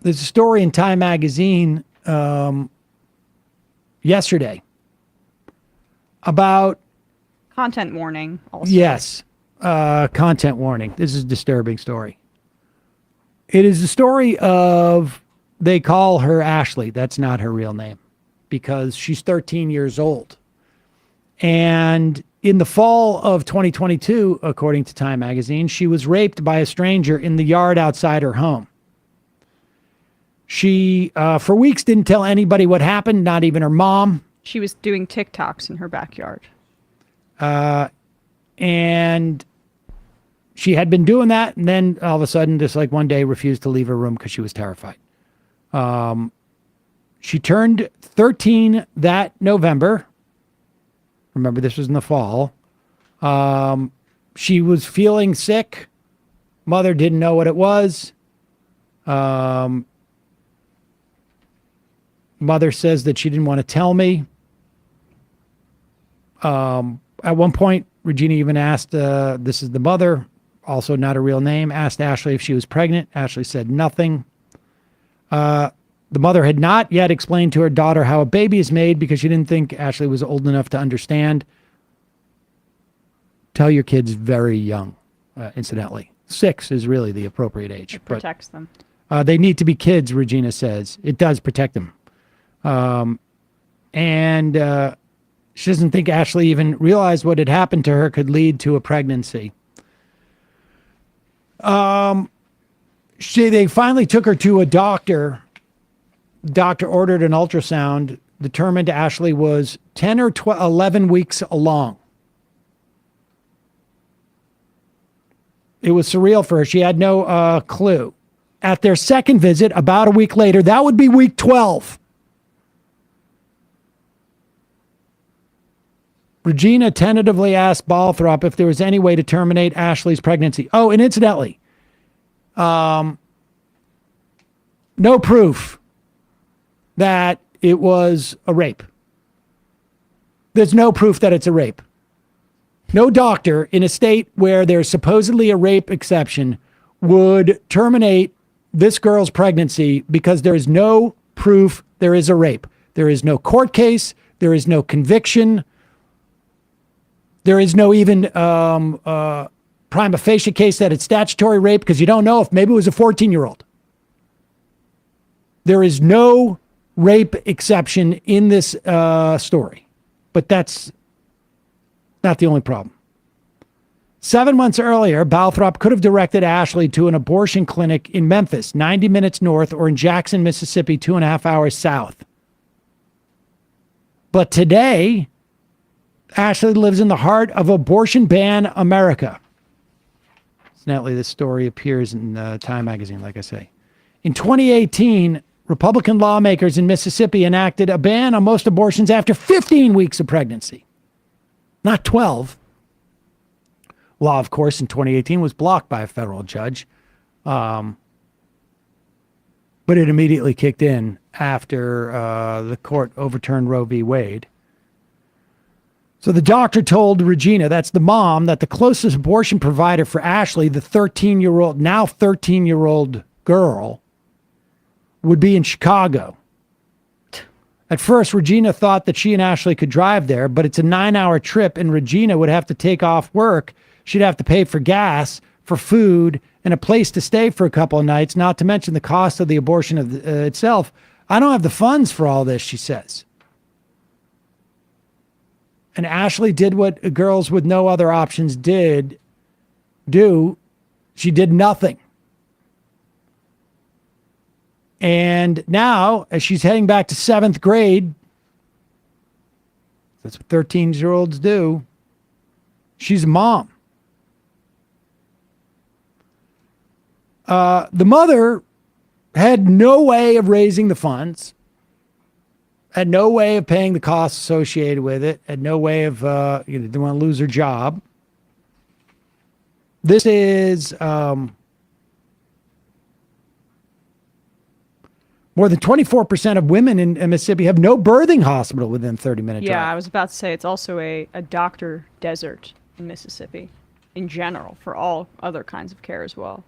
There's a story in Time magazine yesterday about Content warning also. yes, content warning. This is a disturbing story. It is the story of, they call her Ashley. That's not her real name because she's 13 years old. And in the fall of 2022, according to Time magazine, she was raped by a stranger in the yard outside her home. She, for weeks, didn't tell anybody what happened, not even her mom. She was doing TikToks in her backyard. And she had been doing that, and then all of a sudden, just like one day, refused to leave her room because she was terrified. She turned 13 that November. Remember, this was in the fall. She was feeling sick. Mother didn't know what it was. Mother says that she didn't want to tell me. At one point, Regina even asked, this is the mother, also not a real name, asked Ashley if she was pregnant. Ashley said nothing. The mother had not yet explained to her daughter how a baby is made because she didn't think Ashley was old enough to understand. Tell your kids very young, incidentally. 6 is really the appropriate age. It protects them. They need to be kids, Regina says. It does protect them. And she doesn't think Ashley even realized what had happened to her could lead to a pregnancy. They finally took her to a doctor. Doctor ordered an ultrasound, determined Ashley was 10 or 11 weeks along. It was surreal for her. She had no clue. At their second visit, about a week later, that would be week 12. Regina tentatively asked Balthrop if there was any way to terminate Ashley's pregnancy. Oh, and incidentally, no proof that it was a rape. There's no proof that it's a rape. No doctor in a state where there's supposedly a rape exception would terminate this girl's pregnancy because there is no proof there is a rape. There is no court case. There is no conviction. There is no even prima facie case that it's statutory rape because you don't know if maybe it was a 14-year-old. There is no rape exception in this story, but that's not the only problem. 7 months earlier, Balthrop could have directed Ashley to an abortion clinic in Memphis, 90 minutes north, or in Jackson, Mississippi, 2.5 hours south. But today, Ashley lives in the heart of abortion ban America. Incidentally, this story appears in Time magazine, like I say. In 2018, Republican lawmakers in Mississippi enacted a ban on most abortions after 15 weeks of pregnancy. Not 12. Law, of course, in 2018 was blocked by a federal judge. But it immediately kicked in after the court overturned Roe v. Wade. So the doctor told Regina, that's the mom, that the closest abortion provider for Ashley, the 13-year-old, now 13-year-old girl, would be in Chicago. At first, Regina thought that she and Ashley could drive there, but it's a 9-hour trip, and Regina would have to take off work. She'd have to pay for gas, for food, and a place to stay for a couple of nights, not to mention the cost of the abortion itself. I don't have the funds for all this, she says. And Ashley did what girls with no other options do. She did nothing. And now, as she's heading back to 7th grade, that's what 13-year-olds do, she's a mom. The mother had no way of raising the funds, had no way of paying the costs associated with it, had no way of, didn't want to lose her job. This is more than 24% of women in Mississippi have no birthing hospital within 30-minute drive. Yeah, I was about to say it's also a doctor desert in Mississippi in general for all other kinds of care as well.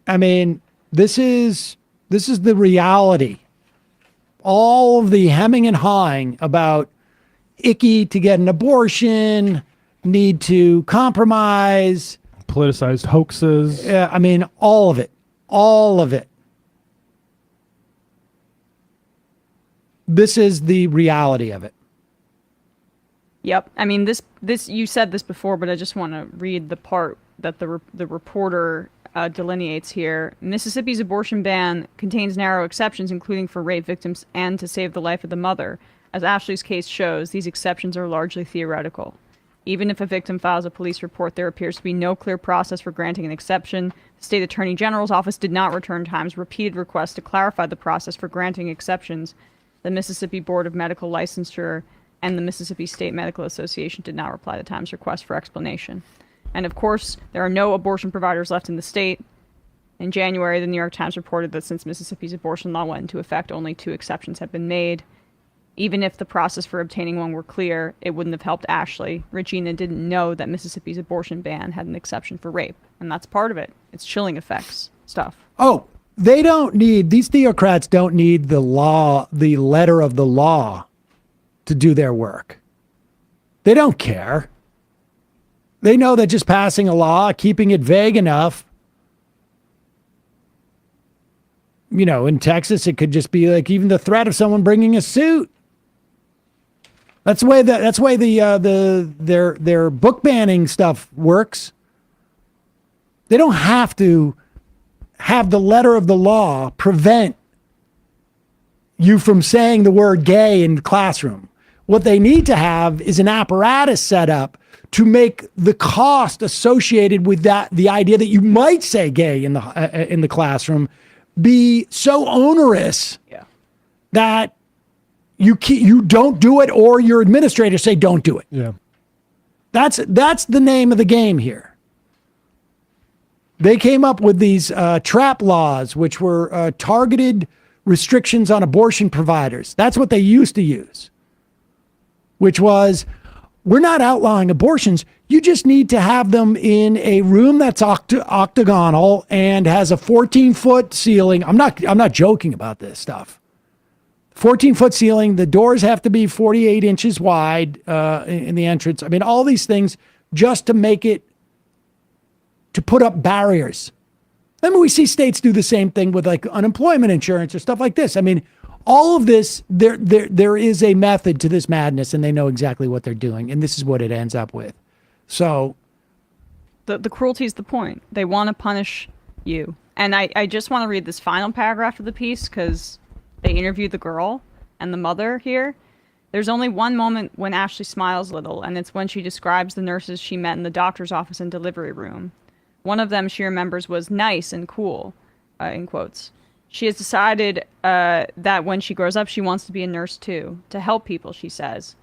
I mean, this is the reality. All of the hemming and hawing about icky to get an abortion, need to compromise, Politicized hoaxes. I mean, all of it. All of it. This is the reality of it. Yep. I mean, this you said this before, but I just want to read the part that the reporter delineates here. Mississippi's abortion ban contains narrow exceptions, including for rape victims and to save the life of the mother. As Ashley's case shows, these exceptions are largely theoretical. Even if a victim files a police report, there appears to be no clear process for granting an exception. The state attorney general's office did not return Times' repeated requests to clarify the process for granting exceptions. The Mississippi Board of Medical Licensure and the Mississippi State Medical Association did not reply to Times' request for explanation. And of course, there are no abortion providers left in the state. In January, the New York Times reported that since Mississippi's abortion law went into effect, only 2 exceptions have been made. Even if the process for obtaining one were clear, it wouldn't have helped Ashley. Regina didn't know that Mississippi's abortion ban had an exception for rape, and that's part of it. It's chilling effects stuff. Oh, these theocrats don't need the law, the letter of the law to do their work. They don't care. They know that just passing a law, keeping it vague enough, in Texas, it could just be like even the threat of someone bringing a suit. That's the way their book banning stuff works. They don't have to have the letter of the law prevent you from saying the word gay in the classroom. What they need to have is an apparatus set up to make the cost associated with that, the idea that you might say gay in the classroom, be so onerous that you don't do it, or your administrators say don't do it. Yeah. That's the name of the game here. They came up with these trap laws, which were targeted restrictions on abortion providers. That's what they used to use, which was, we're not outlawing abortions. You just need to have them in a room that's octagonal and has a 14-foot ceiling. I'm not joking about this stuff. 14-foot ceiling. The doors have to be 48 inches wide in the entrance. I mean, all these things just to make it, to put up barriers. I mean, we see states do the same thing with like unemployment insurance or stuff like this. I mean, all of this, there is a method to this madness, and they know exactly what they're doing, and this is what it ends up with. So the cruelty is the point. They want to punish you. And I just want to read this final paragraph of the piece because they interviewed the girl and the mother here. There's only one moment when Ashley smiles a little, and it's when she describes the nurses she met in the doctor's office and delivery room. One of them she remembers was nice and cool, in quotes. She has decided that when she grows up, she wants to be a nurse too, to help people, she says.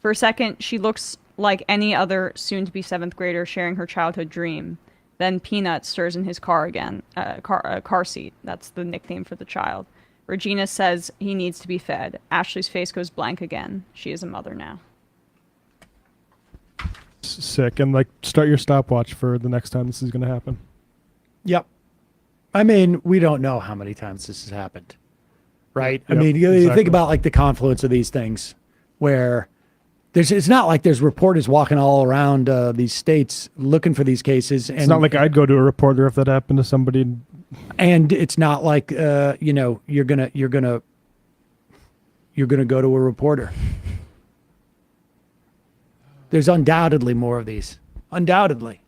For a second, she looks like any other soon-to-be 7th grader sharing her childhood dream. Then Peanut stirs in his car again, car seat. That's the nickname for the child. Regina says he needs to be fed. Ashley's face goes blank again. She is a mother now. Sick. And start your stopwatch for the next time this is going to happen. Yep. I mean, we don't know how many times this has happened, right? Yep, I mean, you exactly. think about the confluence of these things where it's not like there's reporters walking all around these states looking for these cases. And It's not like I'd go to a reporter if that happened to somebody. And it's not like, you're going to go to a reporter. There's undoubtedly more of these. Undoubtedly.